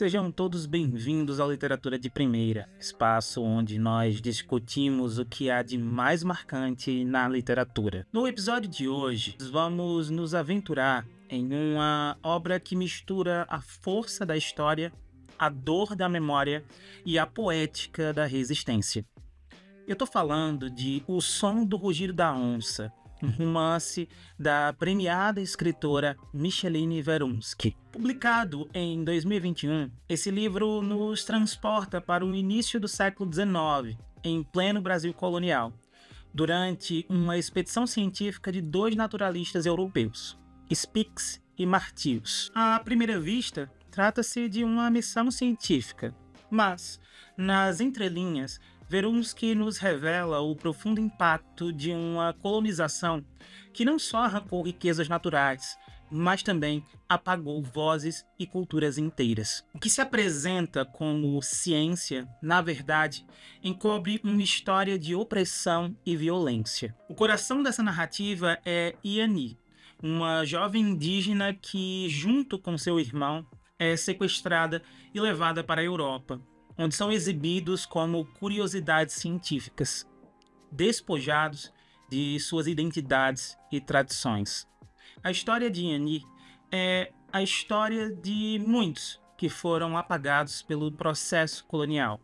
Sejam todos bem-vindos ao Literatura de Primeira, espaço onde nós discutimos o que há de mais marcante na literatura. No episódio de hoje, vamos nos aventurar em uma obra que mistura a força da história, a dor da memória e a poética da resistência. Eu tô falando de O Som do Rugido da Onça, um romance da premiada escritora Micheline Veronsky. Publicado em 2021, esse livro nos transporta para o início do século XIX, em pleno Brasil colonial, durante uma expedição científica de dois naturalistas europeus, Spix e Martius. À primeira vista, trata-se de uma missão científica, mas, nas entrelinhas, Veronsky nos revela o profundo impacto de uma colonização que não só arrancou riquezas naturais, mas também apagou vozes e culturas inteiras. O que se apresenta como ciência, na verdade, encobre uma história de opressão e violência. O coração dessa narrativa é Iani, uma jovem indígena que, junto com seu irmão, é sequestrada e levada para a Europa, onde são exibidos como curiosidades científicas, despojados de suas identidades e tradições. A história de Iani é a história de muitos que foram apagados pelo processo colonial,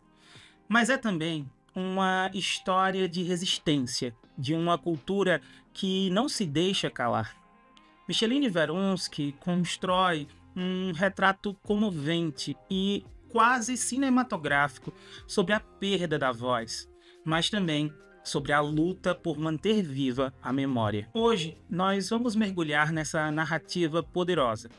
mas é também uma história de resistência, de uma cultura que não se deixa calar. Micheline Veronsky constrói um retrato comovente e quase cinematográfico sobre a perda da voz, mas também sobre a luta por manter viva a memória. Hoje, nós vamos mergulhar nessa narrativa poderosa.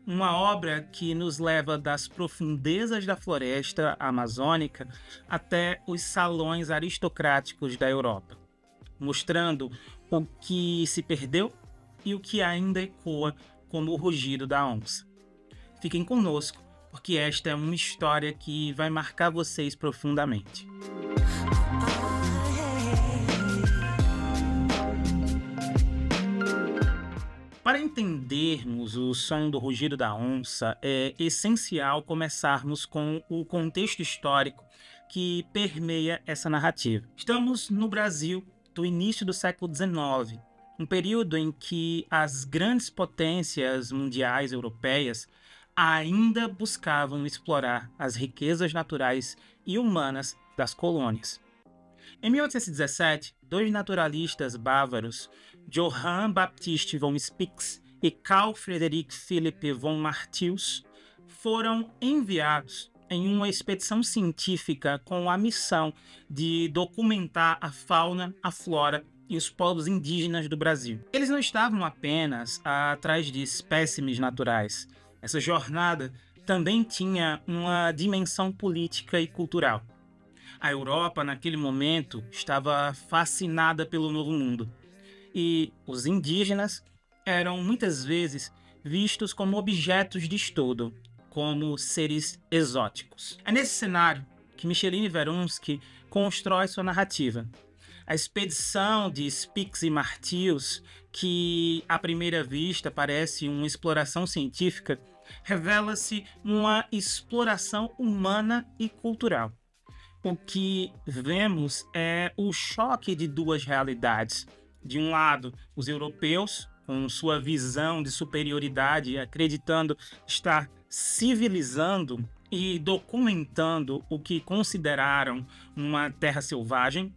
Uma obra que nos leva das profundezas da floresta amazônica até os salões aristocráticos da Europa, mostrando o que se perdeu e o que ainda ecoa como o rugido da onça. Fiquem conosco, porque esta é uma história que vai marcar vocês profundamente. Para entendermos o som do rugido da onça, é essencial começarmos com o contexto histórico que permeia essa narrativa. Estamos no Brasil do início do século XIX, um período em que as grandes potências mundiais europeias ainda buscavam explorar as riquezas naturais e humanas das colônias. Em 1817, dois naturalistas bávaros, Johann Baptist von Spix e Carl Friedrich Philipp von Martius, foram enviados em uma expedição científica com a missão de documentar a fauna, a flora e os povos indígenas do Brasil. Eles não estavam apenas atrás de espécimes naturais. Essa jornada também tinha uma dimensão política e cultural. A Europa, naquele momento, estava fascinada pelo Novo Mundo. E os indígenas eram muitas vezes vistos como objetos de estudo, como seres exóticos. É nesse cenário que Micheline Veronsky constrói sua narrativa. A expedição de Spix e Martius, que à primeira vista parece uma exploração científica, revela-se uma exploração humana e cultural. O que vemos é o choque de duas realidades. De um lado, os europeus, com sua visão de superioridade, acreditando estar civilizando e documentando o que consideraram uma terra selvagem,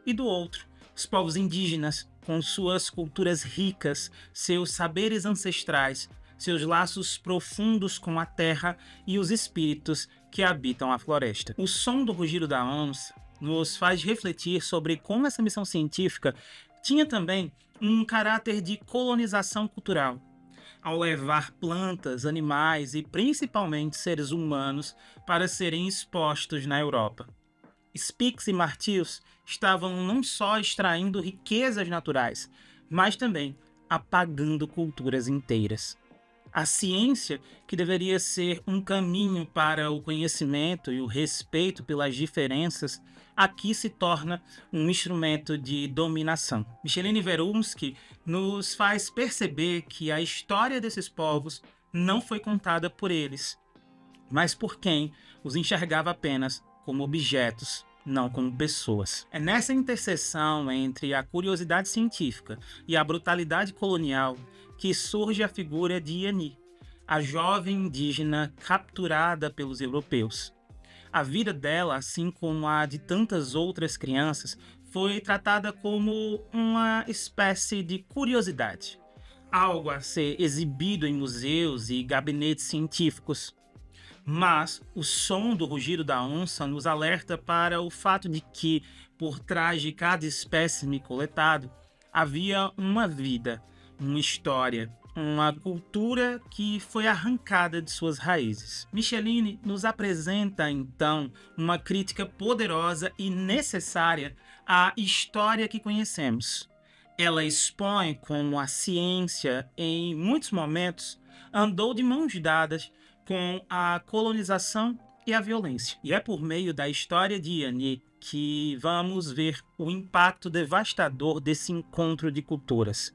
e do outro, os povos indígenas, com suas culturas ricas, seus saberes ancestrais, seus laços profundos com a terra e os espíritos que habitam a floresta. O som do rugido da onça nos faz refletir sobre como essa missão científica tinha também um caráter de colonização cultural. ao levar plantas, animais e principalmente seres humanos para serem expostos na Europa. Spix e Martius estavam não só extraindo riquezas naturais, mas também apagando culturas inteiras. A ciência, que deveria ser um caminho para o conhecimento e o respeito pelas diferenças, aqui se torna um instrumento de dominação. Micheline Verumsky nos faz perceber que a história desses povos não foi contada por eles, mas por quem os enxergava apenas como objetos, não como pessoas. É nessa interseção entre a curiosidade científica e a brutalidade colonial que surge a figura de Iani, a jovem indígena capturada pelos europeus. A vida dela, assim como a de tantas outras crianças, foi tratada como uma espécie de curiosidade, algo a ser exibido em museus e gabinetes científicos. Mas o som do rugido da onça nos alerta para o fato de que, por trás de cada espécime coletado, havia uma vida, uma história, uma cultura que foi arrancada de suas raízes. Micheline nos apresenta, então, uma crítica poderosa e necessária à história que conhecemos. Ela expõe como a ciência, em muitos momentos, andou de mãos dadas com a colonização e a violência. E é por meio da história de Iani que vamos ver o impacto devastador desse encontro de culturas.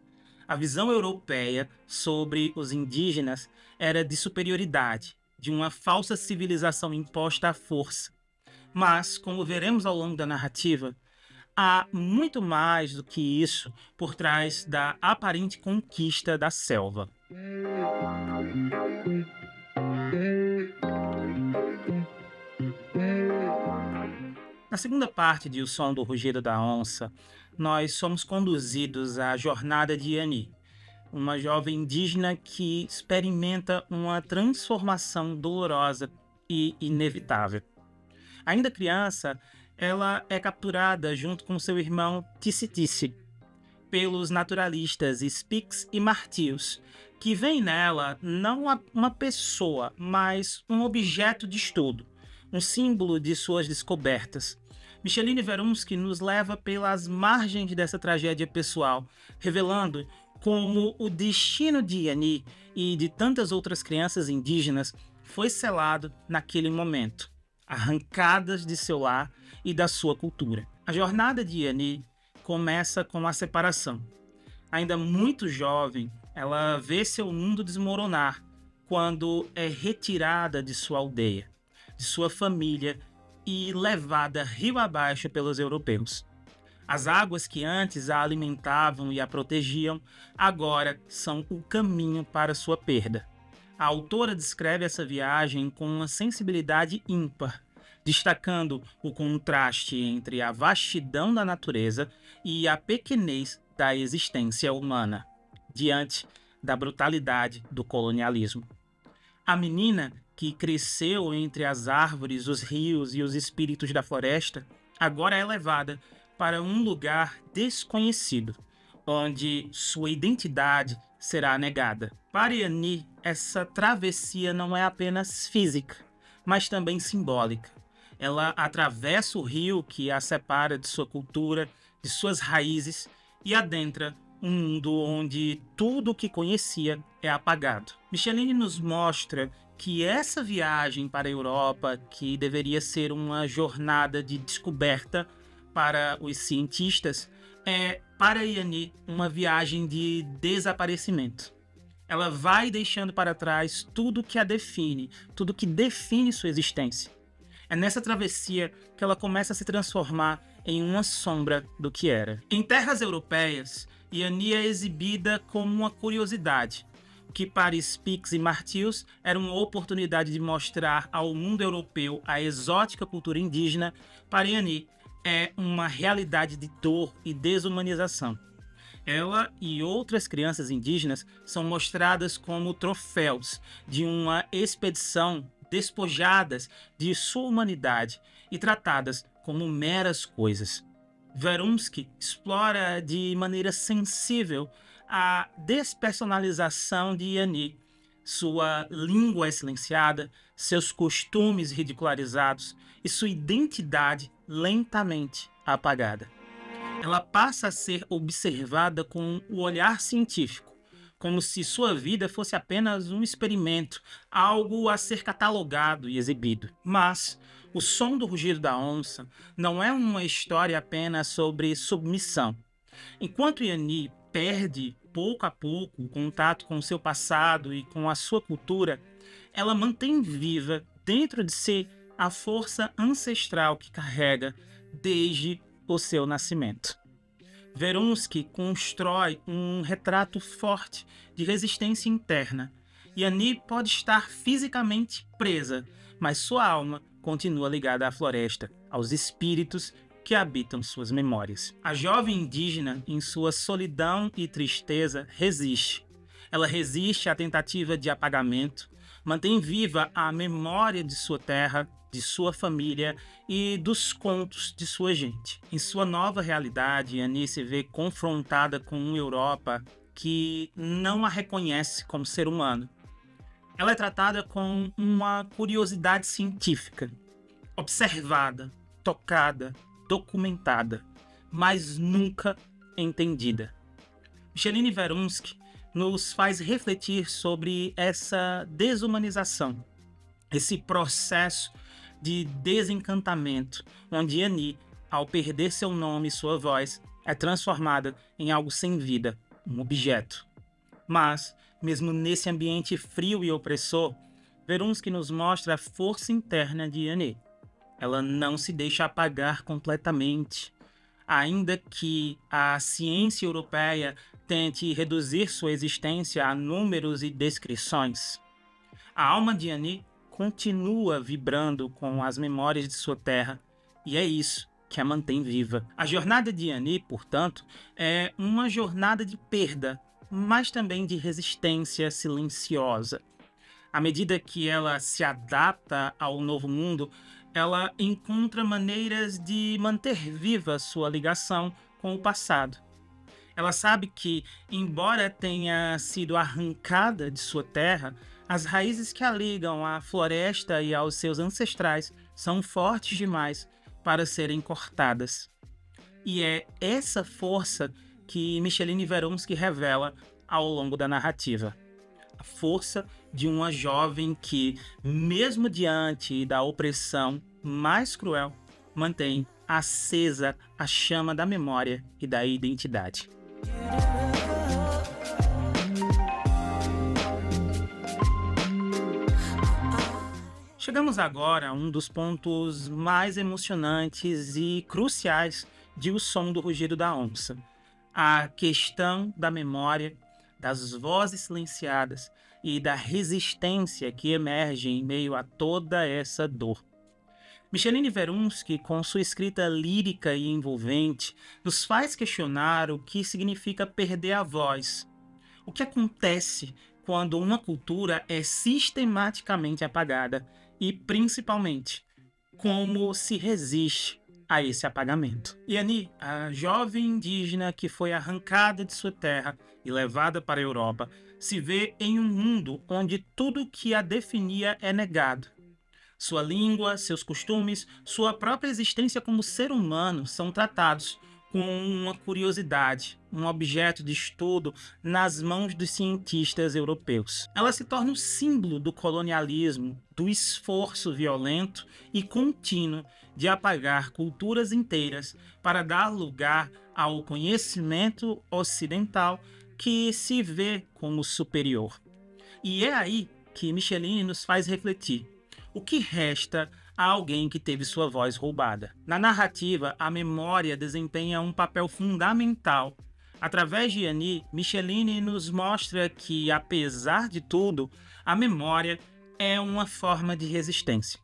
A visão europeia sobre os indígenas era de superioridade, de uma falsa civilização imposta à força. Mas, como veremos ao longo da narrativa, há muito mais do que isso por trás da aparente conquista da selva. Na segunda parte de O Som do Rugido da Onça, nós somos conduzidos à jornada de Iani, uma jovem indígena que experimenta uma transformação dolorosa e inevitável. Ainda criança, ela é capturada junto com seu irmão Tici-Tici pelos naturalistas Spix e Martius, que veem nela não uma pessoa, mas um objeto de estudo, um símbolo de suas descobertas. Micheline Verumsky nos leva pelas margens dessa tragédia pessoal, revelando como o destino de Iani e de tantas outras crianças indígenas foi selado naquele momento, arrancadas de seu lar e da sua cultura. A jornada de Iani começa com a separação. Ainda muito jovem, ela vê seu mundo desmoronar quando é retirada de sua aldeia, de sua família e levada rio abaixo pelos europeus. As águas que antes a alimentavam e a protegiam, agora são o caminho para sua perda. A autora descreve essa viagem com uma sensibilidade ímpar, destacando o contraste entre a vastidão da natureza e a pequenez da existência humana, diante da brutalidade do colonialismo. A menina, que cresceu entre as árvores, os rios e os espíritos da floresta, agora é levada para um lugar desconhecido, onde sua identidade será negada. Para Iani, essa travessia não é apenas física, mas também simbólica. Ela atravessa o rio que a separa de sua cultura, de suas raízes, e adentra um mundo onde tudo o que conhecia é apagado. Micheline nos mostra que essa viagem para a Europa, que deveria ser uma jornada de descoberta para os cientistas, é, para Iani, uma viagem de desaparecimento. Ela vai deixando para trás tudo que a define, tudo que define sua existência. É nessa travessia que ela começa a se transformar em uma sombra do que era. Em terras europeias, Iani é exibida como uma curiosidade, que para Spix e Martius era uma oportunidade de mostrar ao mundo europeu a exótica cultura indígena. Para Iani é uma realidade de dor e desumanização. Ela e outras crianças indígenas são mostradas como troféus de uma expedição, despojadas de sua humanidade e tratadas como meras coisas. Verumsky explora de maneira sensível a despersonalização de Yani, sua língua é silenciada, seus costumes ridicularizados e sua identidade lentamente apagada. Ela passa a ser observada com o olhar científico, como se sua vida fosse apenas um experimento, algo a ser catalogado e exibido. Mas O Som do Rugido da Onça não é uma história apenas sobre submissão. Enquanto Yani perde pouco a pouco o contato com o seu passado e com a sua cultura, ela mantém viva dentro de si a força ancestral que carrega desde o seu nascimento. Verunski constrói um retrato forte de resistência interna. Yani pode estar fisicamente presa, mas sua alma continua ligada à floresta, aos espíritos que habitam suas memórias. A jovem indígena, em sua solidão e tristeza, resiste. Ela resiste à tentativa de apagamento, mantém viva a memória de sua terra, de sua família e dos contos de sua gente. Em sua nova realidade, Yani se vê confrontada com uma Europa que não a reconhece como ser humano. Ela é tratada com uma curiosidade científica, observada, tocada, documentada, mas nunca entendida. Micheline Verunski nos faz refletir sobre essa desumanização, esse processo de desencantamento, onde Yani, ao perder seu nome e sua voz, é transformada em algo sem vida, um objeto. Mas, mesmo nesse ambiente frio e opressor, Verunski nos mostra a força interna de Yani. Ela não se deixa apagar completamente. Ainda que a ciência europeia tente reduzir sua existência a números e descrições, a alma de Yani continua vibrando com as memórias de sua terra, e é isso que a mantém viva. A jornada de Yani, portanto, é uma jornada de perda, mas também de resistência silenciosa. À medida que ela se adapta ao novo mundo, ela encontra maneiras de manter viva sua ligação com o passado. Ela sabe que, embora tenha sido arrancada de sua terra, as raízes que a ligam à floresta e aos seus ancestrais são fortes demais para serem cortadas. E é essa força que Micheline Verunski revela ao longo da narrativa. A força de uma jovem que, mesmo diante da opressão mais cruel, mantém acesa a chama da memória e da identidade. Chegamos agora a um dos pontos mais emocionantes e cruciais de O Som do Rugido da Onça: a questão da memória, das vozes silenciadas e da resistência que emerge em meio a toda essa dor. Micheline Verunski, com sua escrita lírica e envolvente, nos faz questionar o que significa perder a voz. O que acontece quando uma cultura é sistematicamente apagada e, principalmente, como se resiste a esse apagamento. Yani, a jovem indígena que foi arrancada de sua terra e levada para a Europa, se vê em um mundo onde tudo que a definia é negado. Sua língua, seus costumes, sua própria existência como ser humano são tratados com uma curiosidade, um objeto de estudo nas mãos dos cientistas europeus. Ela se torna um símbolo do colonialismo, do esforço violento e contínuo de apagar culturas inteiras para dar lugar ao conhecimento ocidental que se vê como superior. E é aí que Micheline nos faz refletir. O que resta a alguém que teve sua voz roubada? Na narrativa, a memória desempenha um papel fundamental. Através de Yani, Micheline nos mostra que, apesar de tudo, a memória é uma forma de resistência.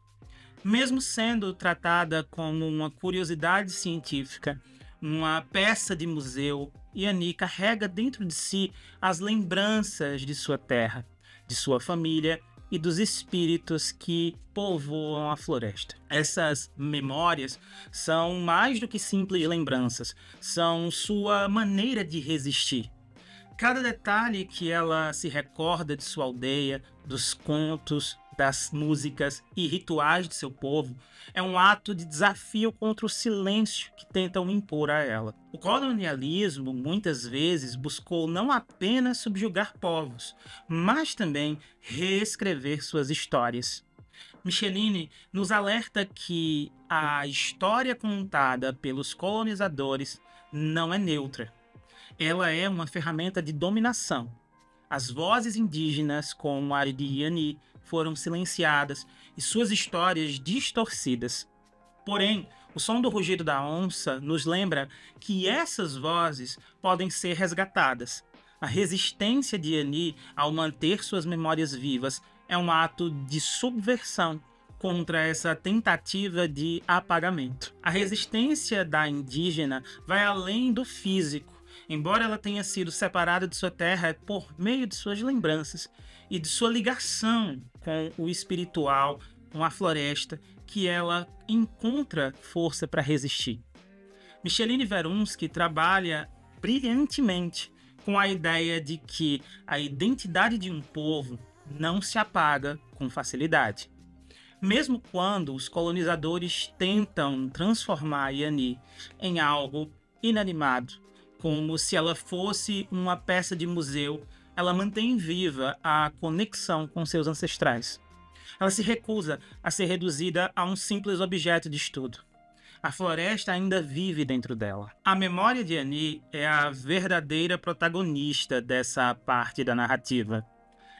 Mesmo sendo tratada como uma curiosidade científica, uma peça de museu, Yani carrega dentro de si as lembranças de sua terra, de sua família e dos espíritos que povoam a floresta. Essas memórias são mais do que simples lembranças, são sua maneira de resistir. Cada detalhe que ela se recorda de sua aldeia, dos contos, das músicas e rituais de seu povo, é um ato de desafio contra o silêncio que tentam impor a ela. O colonialismo, muitas vezes, buscou não apenas subjugar povos, mas também reescrever suas histórias. Micheline nos alerta que a história contada pelos colonizadores não é neutra. Ela é uma ferramenta de dominação. As vozes indígenas, como a de Iani, foram silenciadas e suas histórias distorcidas. Porém, o som do rugido da onça nos lembra que essas vozes podem ser resgatadas. A resistência de Iani ao manter suas memórias vivas é um ato de subversão contra essa tentativa de apagamento. A resistência da indígena vai além do físico. Embora ela tenha sido separada de sua terra por meio de suas lembranças e de sua ligação com o espiritual, com a floresta, que ela encontra força para resistir. Micheline Verunski trabalha brilhantemente com a ideia de que a identidade de um povo não se apaga com facilidade. Mesmo quando os colonizadores tentam transformar a Iani em algo inanimado, como se ela fosse uma peça de museu, ela mantém viva a conexão com seus ancestrais. Ela se recusa a ser reduzida a um simples objeto de estudo. A floresta ainda vive dentro dela. A memória de Iani é a verdadeira protagonista dessa parte da narrativa.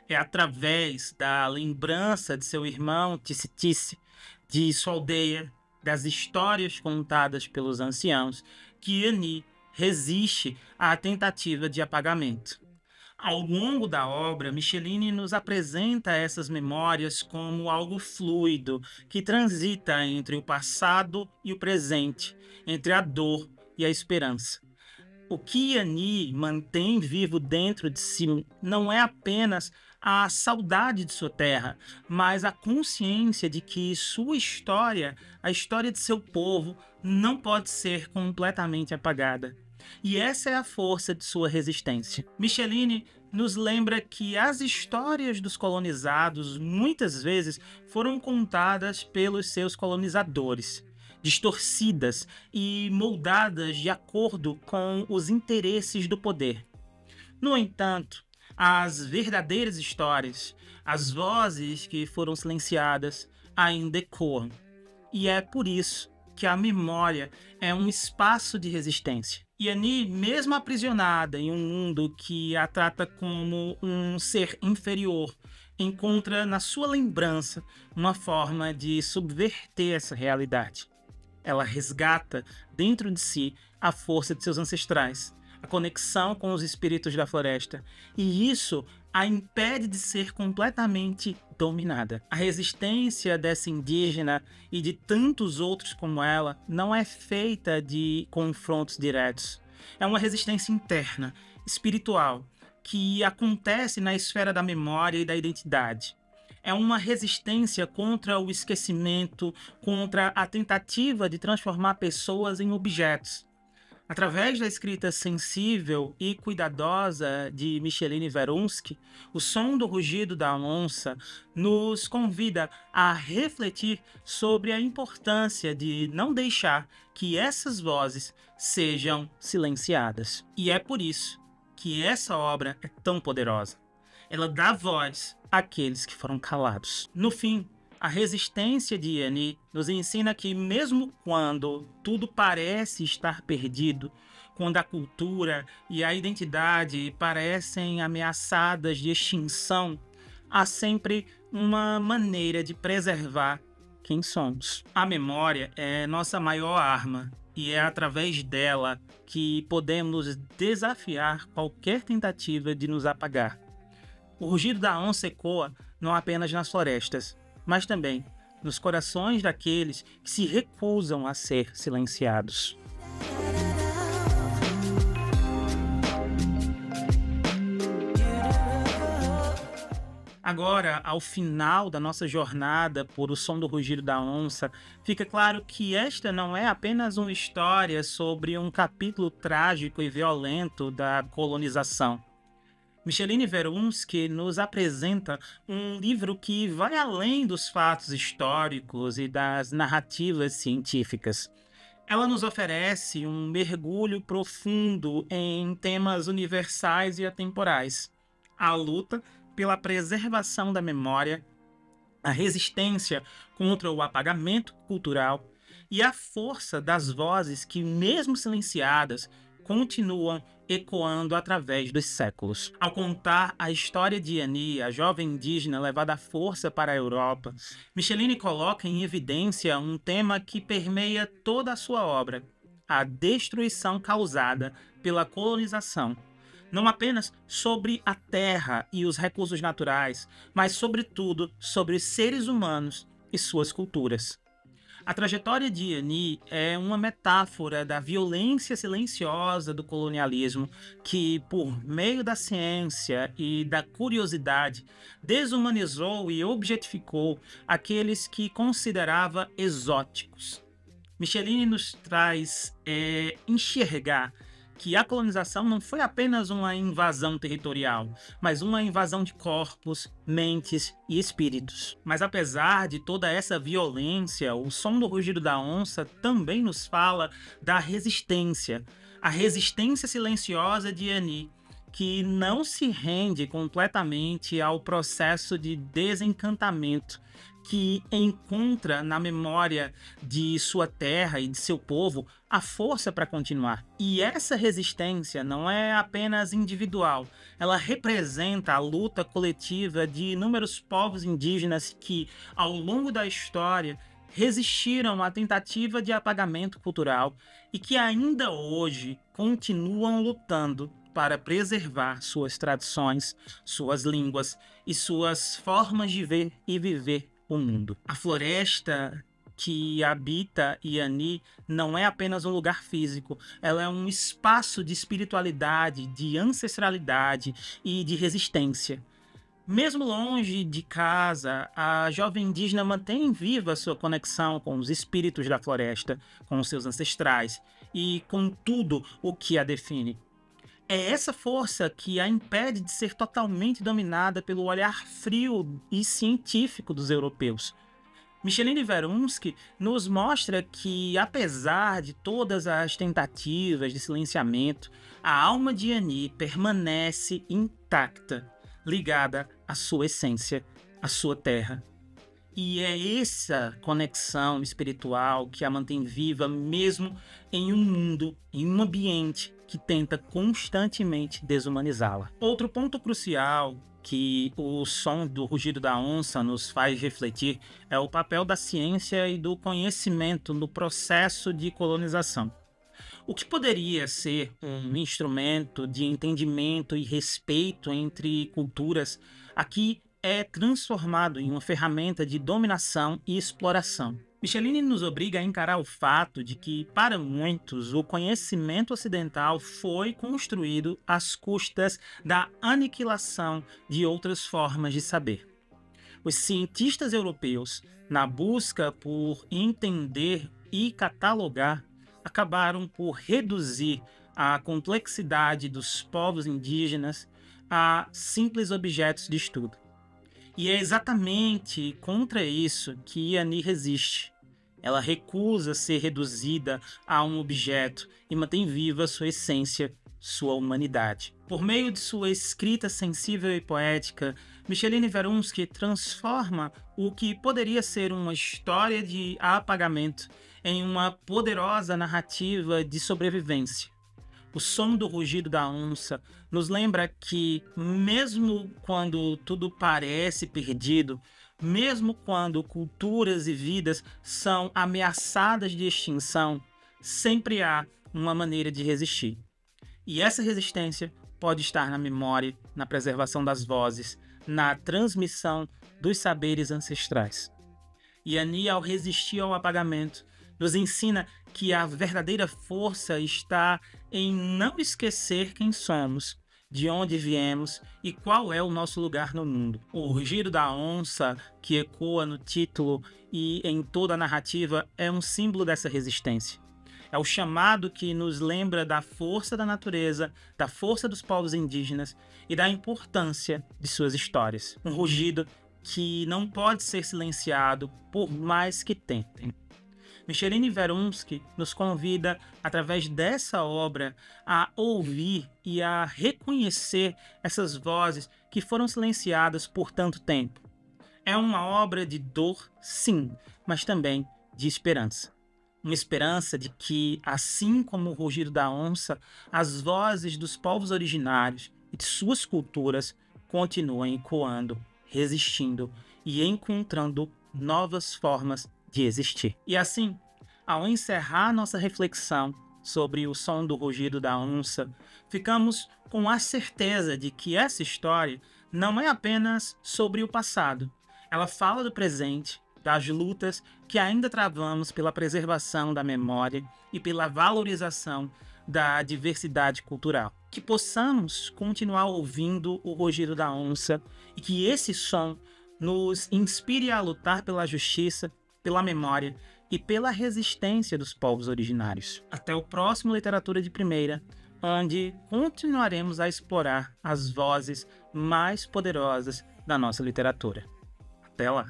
É através da lembrança de seu irmão Tissitice, de sua aldeia, das histórias contadas pelos anciãos, que Iani resiste à tentativa de apagamento. Ao longo da obra, Micheline nos apresenta essas memórias como algo fluido, que transita entre o passado e o presente, entre a dor e a esperança. O que Iani mantém vivo dentro de si não é apenas a saudade de sua terra, mas a consciência de que sua história, a história de seu povo, não pode ser completamente apagada. E essa é a força de sua resistência. Micheline nos lembra que as histórias dos colonizados muitas vezes foram contadas pelos seus colonizadores, distorcidas e moldadas de acordo com os interesses do poder. No entanto, as verdadeiras histórias, as vozes que foram silenciadas, ainda ecoam. E é por isso que a memória é um espaço de resistência. Iani, mesmo aprisionada em um mundo que a trata como um ser inferior, encontra na sua lembrança uma forma de subverter essa realidade. Ela resgata dentro de si a força de seus ancestrais, a conexão com os espíritos da floresta, e isso a impede de ser completamente dominada. A resistência dessa indígena e de tantos outros como ela não é feita de confrontos diretos. É uma resistência interna, espiritual, que acontece na esfera da memória e da identidade. É uma resistência contra o esquecimento, contra a tentativa de transformar pessoas em objetos. Através da escrita sensível e cuidadosa de Micheline Verunski, o som do rugido da onça nos convida a refletir sobre a importância de não deixar que essas vozes sejam silenciadas. E é por isso que essa obra é tão poderosa. Ela dá voz àqueles que foram calados. No fim, a resistência de Iani nos ensina que mesmo quando tudo parece estar perdido, quando a cultura e a identidade parecem ameaçadas de extinção, há sempre uma maneira de preservar quem somos. A memória é nossa maior arma e é através dela que podemos desafiar qualquer tentativa de nos apagar. O rugido da onça ecoa não apenas nas florestas, mas também nos corações daqueles que se recusam a ser silenciados. Agora, ao final da nossa jornada por O Som do Rugido da Onça, fica claro que esta não é apenas uma história sobre um capítulo trágico e violento da colonização. Micheline Verunski nos apresenta um livro que vai além dos fatos históricos e das narrativas científicas. Ela nos oferece um mergulho profundo em temas universais e atemporais. A luta pela preservação da memória, a resistência contra o apagamento cultural e a força das vozes que, mesmo silenciadas, continuam ecoando através dos séculos. Ao contar a história de Annie, a jovem indígena levada à força para a Europa, Micheline coloca em evidência um tema que permeia toda a sua obra: a destruição causada pela colonização. Não apenas sobre a terra e os recursos naturais, mas sobretudo sobre os seres humanos e suas culturas. A trajetória de Annie é uma metáfora da violência silenciosa do colonialismo que, por meio da ciência e da curiosidade, desumanizou e objetificou aqueles que considerava exóticos. Micheline nos traz enxergar que a colonização não foi apenas uma invasão territorial, mas uma invasão de corpos, mentes e espíritos. Mas apesar de toda essa violência, o som do rugido da onça também nos fala da resistência, a resistência silenciosa de Annie, que não se rende completamente ao processo de desencantamento que encontra na memória de sua terra e de seu povo a força para continuar. E essa resistência não é apenas individual, ela representa a luta coletiva de inúmeros povos indígenas que, ao longo da história, resistiram à tentativa de apagamento cultural e que ainda hoje continuam lutando para preservar suas tradições, suas línguas e suas formas de ver e viver o mundo. A floresta que habita Iani não é apenas um lugar físico, ela é um espaço de espiritualidade, de ancestralidade e de resistência. Mesmo longe de casa, a jovem indígena mantém viva sua conexão com os espíritos da floresta, com os seus ancestrais e com tudo o que a define. É essa força que a impede de ser totalmente dominada pelo olhar frio e científico dos europeus. Micheline Verunski nos mostra que, apesar de todas as tentativas de silenciamento, a alma de Annie permanece intacta, ligada à sua essência, à sua terra. E é essa conexão espiritual que a mantém viva mesmo em um mundo, em um ambiente que tenta constantemente desumanizá-la. Outro ponto crucial que o som do rugido da onça nos faz refletir é o papel da ciência e do conhecimento no processo de colonização. O que poderia ser um instrumento de entendimento e respeito entre culturas, aqui é transformado em uma ferramenta de dominação e exploração. Micheline nos obriga a encarar o fato de que, para muitos, o conhecimento ocidental foi construído às custas da aniquilação de outras formas de saber. Os cientistas europeus, na busca por entender e catalogar, acabaram por reduzir a complexidade dos povos indígenas a simples objetos de estudo. E é exatamente contra isso que Annie resiste. Ela recusa ser reduzida a um objeto e mantém viva sua essência, sua humanidade. Por meio de sua escrita sensível e poética, Micheline Verunski transforma o que poderia ser uma história de apagamento em uma poderosa narrativa de sobrevivência. O som do rugido da onça nos lembra que, mesmo quando tudo parece perdido, mesmo quando culturas e vidas são ameaçadas de extinção, sempre há uma maneira de resistir. E essa resistência pode estar na memória, na preservação das vozes, na transmissão dos saberes ancestrais. E Annie, ao resistir ao apagamento, nos ensina que a verdadeira força está em não esquecer quem somos, de onde viemos e qual é o nosso lugar no mundo. O rugido da onça, que ecoa no título e em toda a narrativa, é um símbolo dessa resistência. É o chamado que nos lembra da força da natureza, da força dos povos indígenas e da importância de suas histórias. Um rugido que não pode ser silenciado por mais que tentem. Michelini Verunski nos convida, através dessa obra, a ouvir e a reconhecer essas vozes que foram silenciadas por tanto tempo. É uma obra de dor, sim, mas também de esperança. Uma esperança de que, assim como o rugido da onça, as vozes dos povos originários e de suas culturas continuem ecoando, resistindo e encontrando novas formas de existir. E assim, ao encerrar nossa reflexão sobre o som do rugido da onça, ficamos com a certeza de que essa história não é apenas sobre o passado. Ela fala do presente, das lutas que ainda travamos pela preservação da memória e pela valorização da diversidade cultural. Que possamos continuar ouvindo o rugido da onça e que esse som nos inspire a lutar pela justiça, pela memória e pela resistência dos povos originários. Até o próximo Literatura de Primeira, onde continuaremos a explorar as vozes mais poderosas da nossa literatura. Até lá!